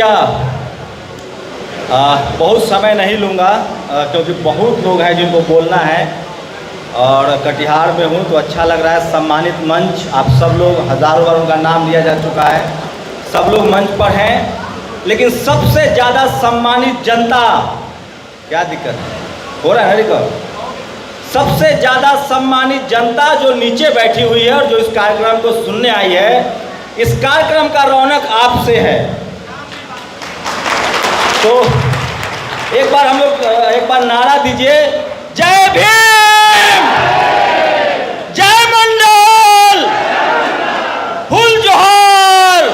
शुक्रिया। बहुत समय नहीं लूँगा क्योंकि बहुत लोग हैं जिनको बोलना है और कटिहार में हूँ तो अच्छा लग रहा है। सम्मानित मंच, आप सब लोग, हज़ारों बार उनका नाम लिया जा चुका है, सब लोग मंच पर हैं, लेकिन सबसे ज़्यादा सम्मानित जनता, क्या दिक्कत हो रहा है रिकॉर्ड, सबसे ज़्यादा सम्मानित जनता जो नीचे बैठी हुई है और जो इस कार्यक्रम को सुनने आई है, इस कार्यक्रम का रौनक आपसे है। तो एक बार हम लोग एक बार नारा दीजिए, जय भीम, जय मंडल, फुल जोहर,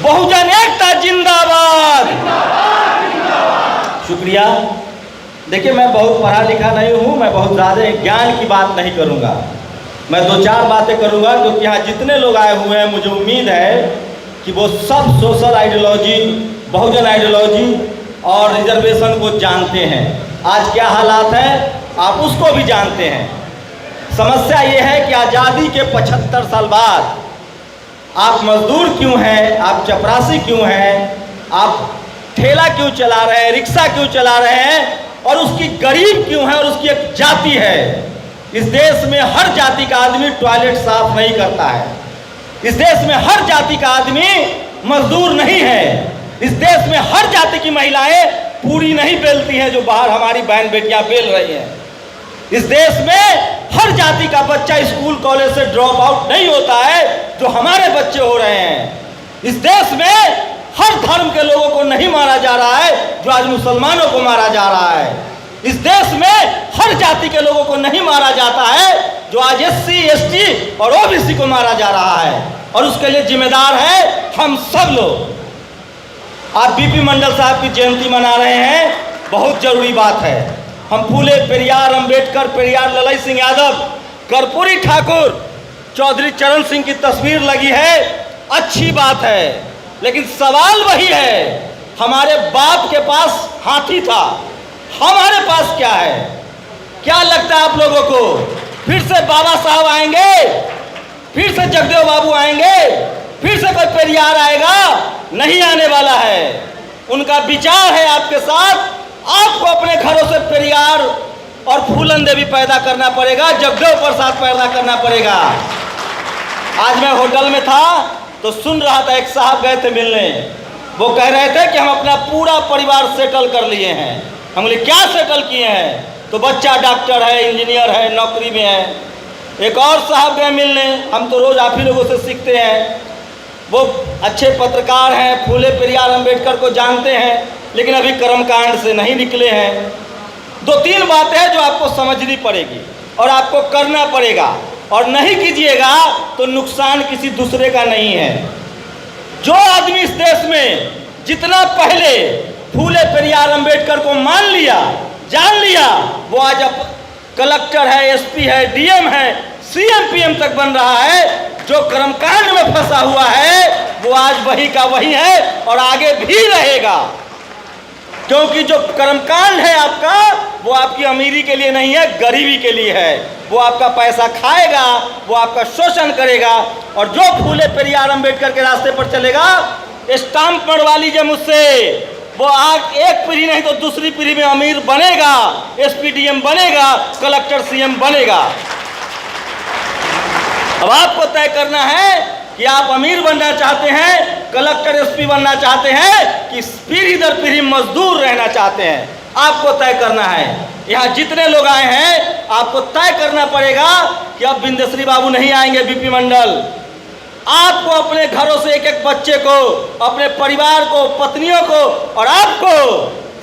बहुजन एकता जिंदाबाद। शुक्रिया। देखिए, मैं बहुत पढ़ा लिखा नहीं हूँ, मैं बहुत ज़्यादा ज्ञान की बात नहीं करूँगा, मैं दो चार बातें करूँगा क्योंकि यहाँ जितने लोग आए हुए हैं मुझे उम्मीद है कि वो सब सोशल आइडियोलॉजी, बहुजन आइडियोलॉजी और रिजर्वेशन को जानते हैं। आज क्या हालात हैं आप उसको भी जानते हैं। समस्या ये है कि आज़ादी के 75 साल बाद आप मजदूर क्यों हैं, आप चपरासी क्यों हैं, आप ठेला क्यों चला रहे हैं, रिक्शा क्यों चला रहे हैं, और उसकी गरीब क्यों है और उसकी एक जाति है। इस देश में हर जाति का आदमी टॉयलेट साफ नहीं करता है, इस देश में हर जाति का आदमी मजदूर नहीं है, इस देश में हर जाति की महिलाएं पूरी नहीं बेलती हैं जो बाहर हमारी बहन बेटियां बेल रही हैं। इस देश में हर जाति का बच्चा स्कूल कॉलेज से ड्रॉप आउट नहीं होता है जो हमारे बच्चे हो रहे हैं। इस देश में हर धर्म के लोगों को नहीं मारा जा रहा है जो आज मुसलमानों को मारा जा रहा है। इस देश में हर जाति के लोगों को नहीं मारा जाता है जो आज SC, ST और OBC को मारा जा रहा है, और उसके लिए जिम्मेदार है हम सब लोग। आप BP मंडल साहब की जयंती मना रहे हैं, बहुत जरूरी बात है। हम फूले पेरियार अंबेडकर, पेरियार ललाई सिंह यादव, कर्पूरी ठाकुर, चौधरी चरण सिंह की तस्वीर लगी है, अच्छी बात है, लेकिन सवाल वही है, हमारे बाप के पास हाथी था, हमारे पास क्या है? क्या लगता है आप लोगों को फिर से बाबा साहब आएंगे, फिर से जगदेव बाबू आएंगे, फिर से कोई पेरियार आएगा? नहीं आने वाला है। उनका विचार है आपके साथ, आपको अपने घरों से पेरियार और फूलन देवी पैदा करना पड़ेगा, जगदेव प्रसाद पैदा करना पड़ेगा। आज मैं होटल में था तो सुन रहा था, एक साहब गए थे मिलने, वो कह रहे थे कि हम अपना पूरा परिवार सेटल कर लिए हैं। हम बोले क्या सेटल किए हैं? तो बच्चा डॉक्टर है, इंजीनियर है, नौकरी में है। एक और साहब गए मिलने, हम तो रोज़ आप ही लोगों से सीखते हैं, वो अच्छे पत्रकार हैं, फूले पेरियार अंबेडकर को जानते हैं, लेकिन अभी कर्मकांड से नहीं निकले हैं। दो तीन बातें हैं जो आपको समझनी पड़ेगी और आपको करना पड़ेगा, और नहीं कीजिएगा तो नुकसान किसी दूसरे का नहीं है। जो आदमी इस देश में जितना पहले फूले पेरियार अंबेडकर को मान लिया, जान लिया, वो आज अब कलेक्टर है, SP है, DM है, CM PM तक बन रहा है। जो कर्मकांड में फंसा हुआ है वो आज वही का वही है और आगे भी रहेगा, क्योंकि जो कर्मकांड है आपका वो आपकी अमीरी के लिए नहीं है, गरीबी के लिए है। वो आपका पैसा खाएगा, वो आपका शोषण करेगा, और जो फूले पेरियार अंबेडकर के रास्ते पर चलेगा, स्टाम्प मरवा लीजिए मुझसे, वो आज एक पीढ़ी नहीं तो दूसरी पीढ़ी में अमीर बनेगा, SP DM बनेगा, कलेक्टर CM बनेगा। अब आपको तय करना है कि आप अमीर बनना चाहते हैं, कलेक्टर SP बनना चाहते हैं, कि पीढ़ी दर पीढ़ी मजदूर रहना चाहते हैं। आपको तय करना है। यहाँ जितने लोग आए हैं आपको तय करना पड़ेगा कि अब बिंदेश्वरी बाबू नहीं आएंगे BP मंडल। आपको अपने घरों से एक एक बच्चे को, अपने परिवार को, पत्नियों को और आपको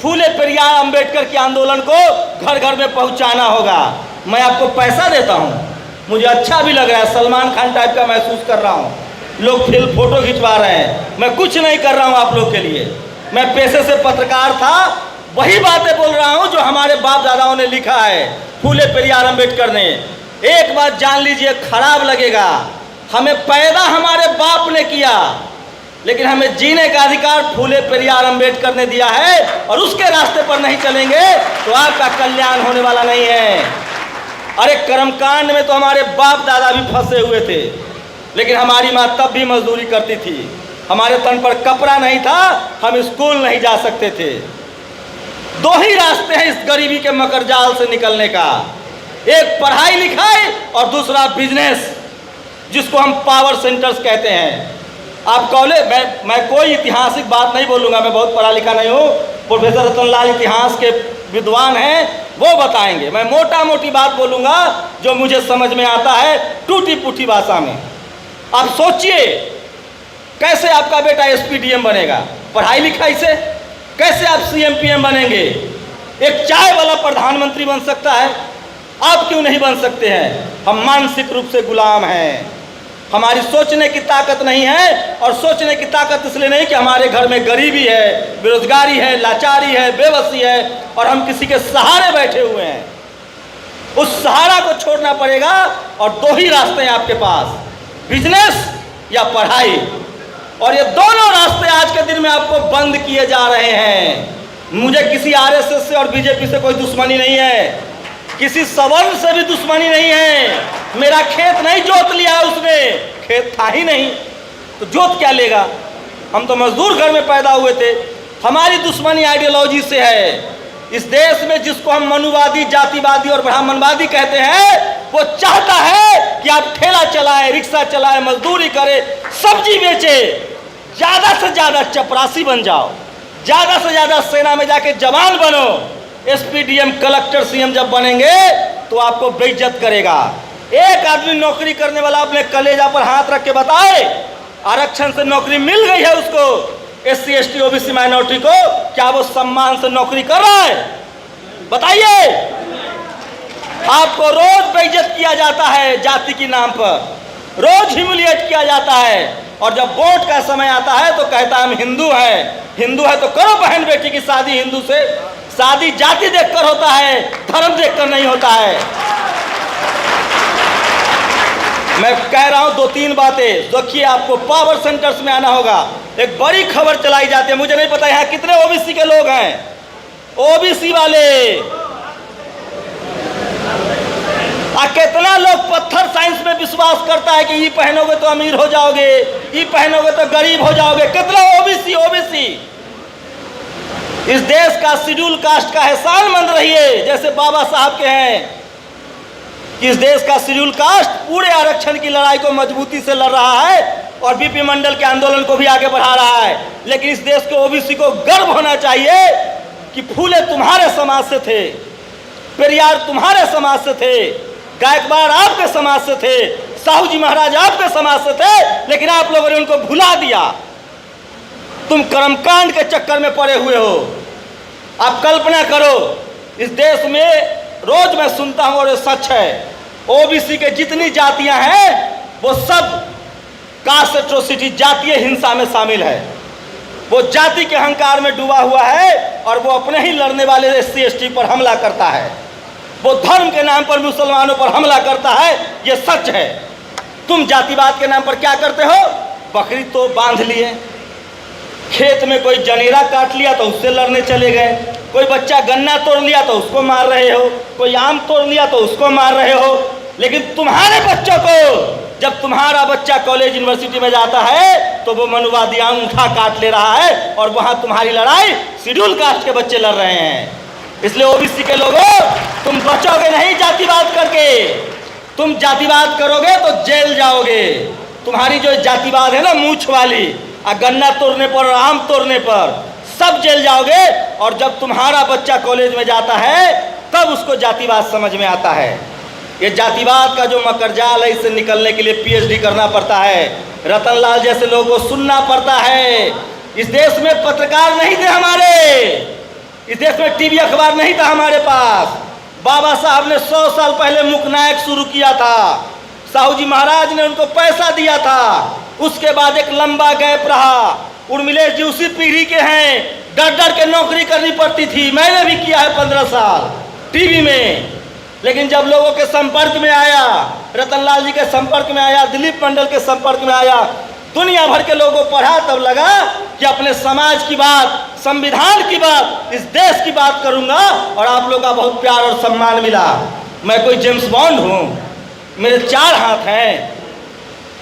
फूले पेरियार अंबेडकर के आंदोलन को घर घर में पहुंचाना होगा। मैं आपको पैसा देता हूं, मुझे अच्छा भी लग रहा है, सलमान खान टाइप का महसूस कर रहा हूं, लोग फिर फोटो खिंचवा रहे हैं, मैं कुछ नहीं कर रहा हूं आप लोग के लिए। मैं पेशे से पत्रकार था, वही बातें बोल रहा हूं जो हमारे बाप दादाओं ने लिखा है, फूले पेरियार अंबेडकर ने। एक बात जान लीजिए, खराब लगेगा, हमें पैदा हमारे बाप ने किया, लेकिन हमें जीने का अधिकार फूले पेरियार अंबेडकर ने दिया है, और उसके रास्ते पर नहीं चलेंगे तो आपका कल्याण होने वाला नहीं है। अरे कर्मकांड में तो हमारे बाप दादा भी फंसे हुए थे, लेकिन हमारी माँ तब भी मजदूरी करती थी, हमारे तन पर कपड़ा नहीं था, हम स्कूल नहीं जा सकते थे। दो ही रास्ते हैं इस गरीबी के मकरजाल से निकलने का, एक पढ़ाई लिखाई और दूसरा बिजनेस, जिसको हम पावर सेंटर्स कहते हैं। आप कॉलेज, मैं कोई ऐतिहासिक बात नहीं बोलूँगा, मैं बहुत पढ़ा लिखा नहीं हूँ। प्रोफेसर रतनलाल इतिहास के विद्वान हैं, वो बताएंगे। मैं मोटा मोटी बात बोलूँगा जो मुझे समझ में आता है, टूटी फूटी भाषा में। आप सोचिए कैसे आपका बेटा एसपीडीएम बनेगा पढ़ाई लिखाई से, कैसे आप सीएम पीएम बनेंगे। एक चाय वाला प्रधानमंत्री बन सकता है, आप क्यों नहीं बन सकते हैं। हम मानसिक रूप से गुलाम हैं, हमारी सोचने की ताकत नहीं है। और सोचने की ताकत इसलिए नहीं कि हमारे घर में गरीबी है, बेरोजगारी है, लाचारी है, बेबसी है और हम किसी के सहारे बैठे हुए हैं। उस सहारा को छोड़ना पड़ेगा और दो ही रास्ते हैं आपके पास, बिजनेस या पढ़ाई। और ये दोनों रास्ते आज के दिन में आपको बंद किए जा रहे हैं। मुझे किसी आरएसएस से और बीजेपी से कोई दुश्मनी नहीं है, किसी सवर्ण से भी दुश्मनी नहीं है। मेरा खेत नहीं जोत लिया उसने, खेत था ही नहीं तो जोत क्या लेगा। हम तो मजदूर घर में पैदा हुए थे। हमारी दुश्मनी आइडियोलॉजी से है। इस देश में जिसको हम मनुवादी, जातिवादी और ब्राह्मणवादी कहते हैं, वो चाहता है कि आप ठेला चलाएं, रिक्शा चलाएं, मजदूरी करें, सब्जी बेचे, ज्यादा से ज्यादा चपरासी बन जाओ, ज्यादा से ज्यादा सेना में जाके जवान बनो। एसपीडीएम, कलेक्टर, सीएम जब बनेंगे तो आपको बेइज्जत करेगा। एक आदमी नौकरी करने वाला अपने कलेजा पर हाथ रख के बताए, आरक्षण से नौकरी मिल गई है उसको, एससी एसटी ओबीसी माइनॉरिटी को, क्या वो सम्मान से नौकरी कर रहा है? बताइए। आपको रोज बेइज्जत किया जाता है जाति के नाम पर, रोज ह्यूमिलिएट किया जाता है। और जब वोट का समय आता है तो कहता है हम हिंदू हैं। हिंदू है तो करो बहन बेटी की शादी हिंदू से। शादी जाति देखकर होता है, धर्म देखकर नहीं होता है। मैं कह रहा हूं दो तीन बातें। देखिए, आपको पावर सेंटर्स में आना होगा। एक बड़ी खबर चलाई जाती है, मुझे नहीं पता यहाँ कितने ओबीसी के लोग हैं। ओबीसी वाले कितना लोग पत्थर साइंस में विश्वास करता है कि ये पहनोगे तो अमीर हो जाओगे, ये पहनोगे तो गरीब हो जाओगे। कितना ओबीसी इस देश का शेड्यूल कास्ट का एहसानमंद रहिए, जैसे बाबा साहब के हैं कि इस देश का शेड्यूल कास्ट पूरे आरक्षण की लड़ाई को मजबूती से लड़ रहा है और बीपी मंडल के आंदोलन को भी आगे बढ़ा रहा है। लेकिन इस देश के ओबीसी को गर्व होना चाहिए कि फूले तुम्हारे समाज से थे, पेरियार तुम्हारे समाज से थे, गायकवाड़ आपके समाज से थे, साहू जी महाराज आपके समाज से थे, लेकिन आप लोगों ने उनको भुला दिया। तुम कर्मकांड के चक्कर में पड़े हुए हो। आप कल्पना करो, इस देश में रोज मैं सुनता हूं और ये सच है, ओबीसी के जितनी जातियां हैं वो सब कास्ट एट्रोसिटी, जातीय हिंसा में शामिल है। वो जाति के अहंकार में डूबा हुआ है और वो अपने ही लड़ने वाले एससी एसटी पर हमला करता है। वो धर्म के नाम पर मुसलमानों पर हमला करता है, ये सच है। तुम जातिवाद के नाम पर क्या करते हो? बकरी तो बांध लिए, खेत में कोई जनेरा काट लिया तो उससे लड़ने चले गए, कोई बच्चा गन्ना तोड़ लिया तो उसको मार रहे हो, कोई आम तोड़ लिया तो उसको मार रहे हो। लेकिन तुम्हारे बच्चों को, जब तुम्हारा बच्चा कॉलेज यूनिवर्सिटी में जाता है तो वो मनुवादी अंगूठा काट ले रहा है और वहाँ तुम्हारी लड़ाई शेड्यूल कास्ट के बच्चे लड़ रहे हैं। इसलिए ओबीसी के लोगों, तुम बचोगे नहीं जातिवाद करके। तुम जातिवाद करोगे तो जेल जाओगे। तुम्हारी जो जातिवाद है ना, मूछ वाली, गन्ना तोड़ने पर और आम तोड़ने पर सब जेल जाओगे। और जब तुम्हारा बच्चा कॉलेज में जाता है तब उसको जातिवाद समझ में आता है। ये जातिवाद का जो मकरजाल है, इससे निकलने के लिए पीएचडी करना पड़ता है, रतनलाल जैसे लोगों को सुनना पड़ता है। इस देश में पत्रकार नहीं थे हमारे, इस देश में टीवी अखबार नहीं था हमारे पास। बाबा साहब ने 100 साल पहले मुकनायक शुरू किया था, साहू जी महाराज ने उनको पैसा दिया था। उसके बाद एक लंबा गैप रहा। उर्मिलेश जी उसी पीढ़ी के हैं, डर डर के नौकरी करनी पड़ती थी। मैंने भी किया है 15 साल टीवी में। लेकिन जब लोगों के संपर्क में आया, रतनलाल जी के संपर्क में आया, दिलीप मंडल के संपर्क में आया, दुनिया भर के लोगों को पढ़ा, तब लगा कि अपने समाज की बात, संविधान की बात, इस देश की बात करूंगा और आप लोगों का बहुत प्यार और सम्मान मिला। मैं कोई जेम्स बॉन्ड हूँ? मेरे 4 हाथ हैं।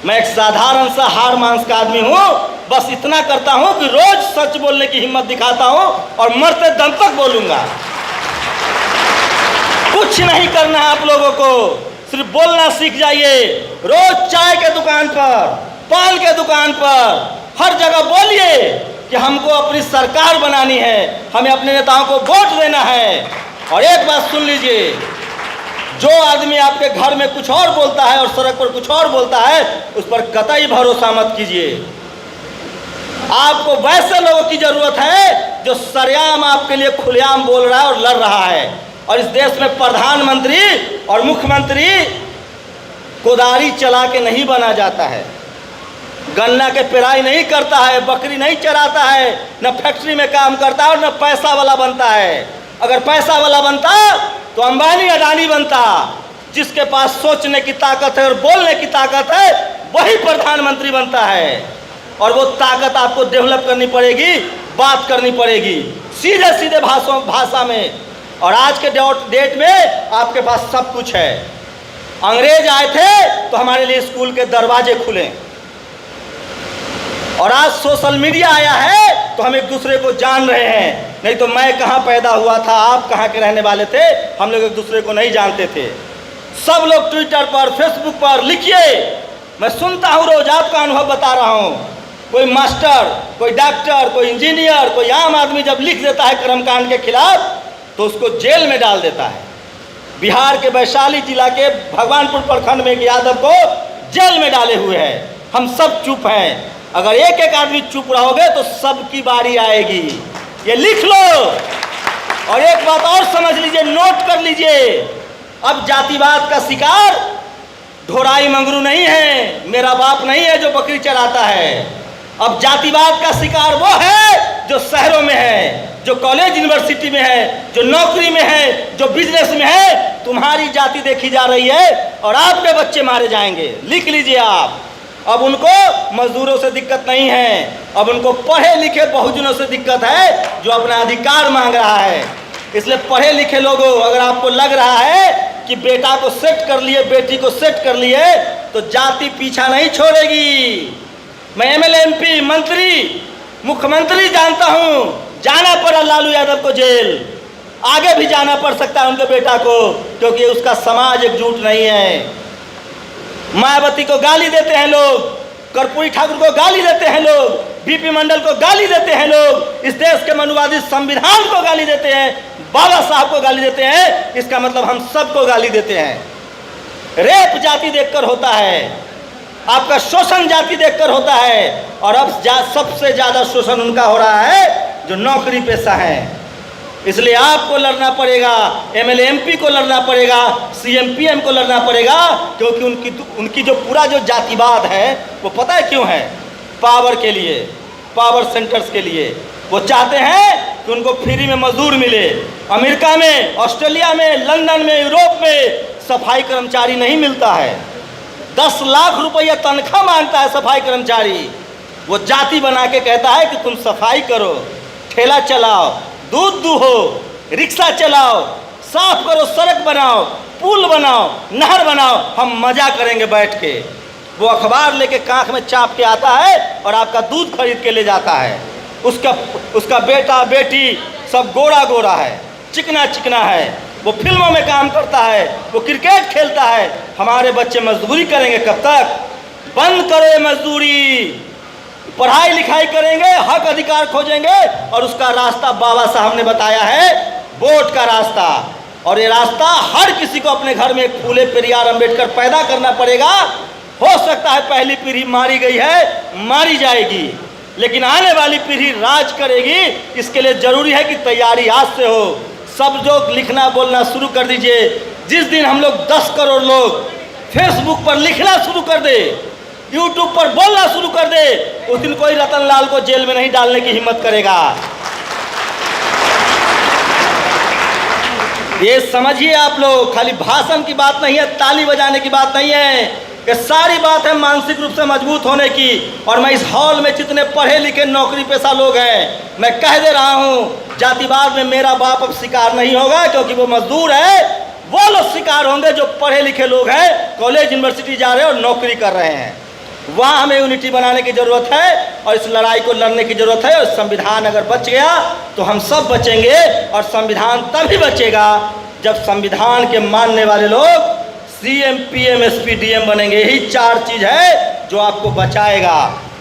मैं एक साधारण सा हाड़ मांस का आदमी हूँ बस इतना करता हूं कि रोज सच बोलने की हिम्मत दिखाता हूं और मरते दम तक बोलूंगा। कुछ नहीं करना है आप लोगों को, सिर्फ बोलना सीख जाइए। रोज चाय के दुकान पर, पान के दुकान पर, हर जगह बोलिए कि हमको अपनी सरकार बनानी है, हमें अपने नेताओं को वोट देना है। और एक बात सुन लीजिए, जो आदमी आपके घर में कुछ और बोलता है और सड़क पर कुछ और बोलता है, उस पर कतई भरोसा मत कीजिए। आपको वैसे लोगों की जरूरत है जो सरेआम आपके लिए खुलेआम बोल रहा है और लड़ रहा है। और इस देश में प्रधानमंत्री और मुख्यमंत्री कोदारी चला के नहीं बना जाता है, गन्ना के पेराई नहीं करता है, बकरी नहीं चराता है, न फैक्ट्री में काम करता है और न पैसा वाला बनता है। अगर पैसा वाला बनता तो अंबानी अडानी बनता। जिसके पास सोचने की ताकत है और बोलने की ताकत है वही प्रधानमंत्री बनता है। और वो ताकत आपको डेवलप करनी पड़ेगी, बात करनी पड़ेगी सीधे सीधे भाषा में। और आज के डेट में आपके पास सब कुछ है। अंग्रेज आए थे तो हमारे लिए स्कूल के दरवाजे खुले, और आज सोशल मीडिया आया है तो हम एक दूसरे को जान रहे हैं। नहीं तो मैं कहाँ पैदा हुआ था, आप कहाँ के रहने वाले थे, हम लोग एक दूसरे को नहीं जानते थे। सब लोग ट्विटर पर, फेसबुक पर लिखिए, मैं सुनता हूँ रोज, आपका अनुभव बता रहा हूँ। कोई मास्टर, कोई डॉक्टर, कोई इंजीनियर, कोई आम आदमी जब लिख देता है कर्मकांड के खिलाफ तो उसको जेल में डाल देता है। बिहार के वैशाली जिला के भगवानपुर प्रखंड में एक यादव को जेल में डाले हुए हैं। हम सब चुप हैं। अगर एक एक आदमी चुप रहोगे तो सबकी बारी आएगी, ये लिख लो। और एक बात और समझ लीजिए, नोट कर लीजिए, अब जातिवाद का शिकार ढोराई मंगरू नहीं है, मेरा बाप नहीं है जो बकरी चराता है। अब जातिवाद का शिकार वो है जो शहरों में है, जो कॉलेज यूनिवर्सिटी में है, जो नौकरी में है, जो बिजनेस में है। तुम्हारी जाति देखी जा रही है और आपके बच्चे मारे जाएंगे, लिख लीजिए आप। अब उनको मजदूरों से दिक्कत नहीं है, अब उनको पढ़े लिखे बहुजनों से दिक्कत है जो अपना अधिकार मांग रहा है। इसलिए पढ़े लिखे लोगों, अगर आपको लग रहा है कि बेटा को सेट कर लिए, बेटी को सेट कर लिए, तो जाति पीछा नहीं छोड़ेगी। मैं एमएलए, एमपी, मंत्री, मुख्यमंत्री जानता हूं, जाना पड़ा लालू यादव को जेल, आगे भी जाना पड़ सकता है उनके बेटा को, क्योंकि उसका समाज एकजुट नहीं है। मायावती को गाली देते हैं लोग, कर्पूरी ठाकुर को गाली देते हैं लोग, बीपी मंडल को गाली देते हैं लोग, इस देश के मनुवादी संविधान को गाली देते हैं, बाबा साहब को गाली देते हैं। इसका मतलब हम सबको गाली देते हैं। रेप जाति देखकर होता है, आपका शोषण जाति देखकर होता है। और अब सबसे ज्यादा शोषण उनका हो रहा है जो नौकरी पेशा है। इसलिए आपको लड़ना पड़ेगा, एमएलए, एमपी को लड़ना पड़ेगा, सीएम, पीएम को लड़ना पड़ेगा, क्योंकि उनकी जो पूरा जो जातिवाद है वो पता है क्यों है? पावर के लिए, पावर सेंटर्स के लिए। वो चाहते हैं कि उनको फ्री में मजदूर मिले। अमेरिका में, ऑस्ट्रेलिया में, लंदन में, यूरोप में सफाई कर्मचारी नहीं मिलता है, 10 लाख रुपया तनख्वाह मांगता है सफाई कर्मचारी। वो जाति बना के कहता है कि तुम सफाई करो, ठेला चलाओ, दूध दूहो, रिक्शा चलाओ, साफ करो, सड़क बनाओ, पुल बनाओ, नहर बनाओ, हम मजा करेंगे बैठ के। वो अखबार लेके कांख में चाप के आता है और आपका दूध खरीद के ले जाता है। उसका बेटा बेटी सब गोरा गोरा है, चिकना चिकना है। वो फिल्मों में काम करता है, वो क्रिकेट खेलता है। हमारे बच्चे मजदूरी करेंगे कब तक? बंद करो ये मजदूरी, पढ़ाई लिखाई करेंगे, हक अधिकार खोजेंगे। और उसका रास्ता बाबा साहब ने बताया है, वोट का रास्ता। और ये रास्ता हर किसी को अपने घर में एक फूले पेरियार अंबेडकर पैदा करना पड़ेगा। हो सकता है पहली पीढ़ी मारी गई है, मारी जाएगी, लेकिन आने वाली पीढ़ी राज करेगी। इसके लिए जरूरी है कि तैयारी आज से हो। सब लोग लिखना बोलना शुरू कर दीजिए। जिस दिन हम लोग 10 करोड़ लोग फेसबुक पर लिखना शुरू कर दे, यूट्यूब पर बोलना शुरू कर दे, उस दिन कोई रतन लाल को जेल में नहीं डालने की हिम्मत करेगा। ये समझिए आप लोग, खाली भाषण की बात नहीं है, ताली बजाने की बात नहीं है, ये सारी बात है मानसिक रूप से मजबूत होने की। और मैं इस हॉल में जितने पढ़े लिखे नौकरी पेशा लोग हैं, मैं कह दे रहा हूँ, जातिवाद में मेरा बाप अब शिकार नहीं होगा, क्योंकि वो मजदूर है। वो लोग शिकार होंगे जो पढ़े लिखे लोग हैं, कॉलेज यूनिवर्सिटी जा रहे हैं और नौकरी कर रहे हैं। वहाँ हमें यूनिटी बनाने की ज़रूरत है और इस लड़ाई को लड़ने की ज़रूरत है। और संविधान अगर बच गया तो हम सब बचेंगे, और संविधान तभी बचेगा जब संविधान के मानने वाले लोग CM PM SP DM बनेंगे। यही 4 चीज़ है जो आपको बचाएगा।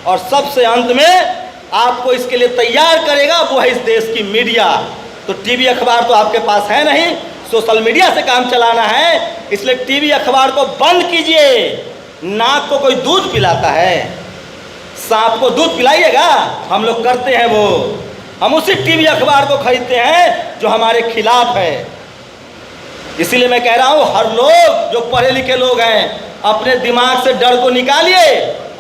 और सबसे अंत में आपको इसके लिए तैयार करेगा वो है इस देश की मीडिया। तो टीवी अखबार तो आपके पास है नहीं, सोशल मीडिया से काम चलाना है, इसलिए टीवी अखबार को बंद कीजिए। नाक को कोई दूध पिलाता है, सांप को दूध पिलाइएगा? हम लोग करते हैं वो। हम उसी टीवी अखबार को खरीदते हैं जो हमारे खिलाफ है। इसीलिए मैं कह रहा हूँ, हर लोग जो पढ़े लिखे लोग हैं अपने दिमाग से डर को निकालिए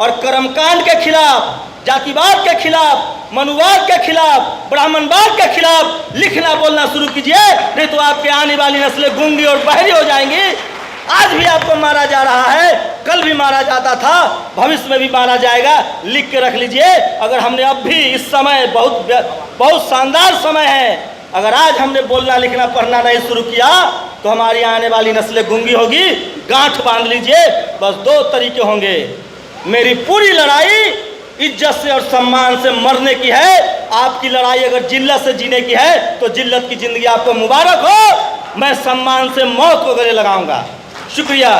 और कर्मकांड के खिलाफ, जातिवाद के खिलाफ, मनुवाद के खिलाफ, ब्राह्मणवाद के खिलाफ लिखना बोलना शुरू कीजिए, नहीं तो आपके आने वाली नस्लें गूंगी और बहरी हो जाएंगी। आज भी आपको मारा जा रहा है, कल भी मारा जाता था, भविष्य में भी मारा जाएगा। लिख के रख लीजिए। अगर हमने अब भी इस समय बहुत शानदार समय है, अगर आज हमने बोलना लिखना पढ़ना नहीं शुरू किया तो हमारी आने वाली नस्लें गूंगी होगी। गांठ बांध लीजिए, बस 2 तरीके होंगे। मेरी पूरी लड़ाई इज्जत से और सम्मान से मरने की है। आपकी लड़ाई अगर जिल्लत से जीने की है तो जिल्लत की जिंदगी आपको मुबारक हो। मैं सम्मान से मौत को गले लगाऊंगा। शुक्रिया।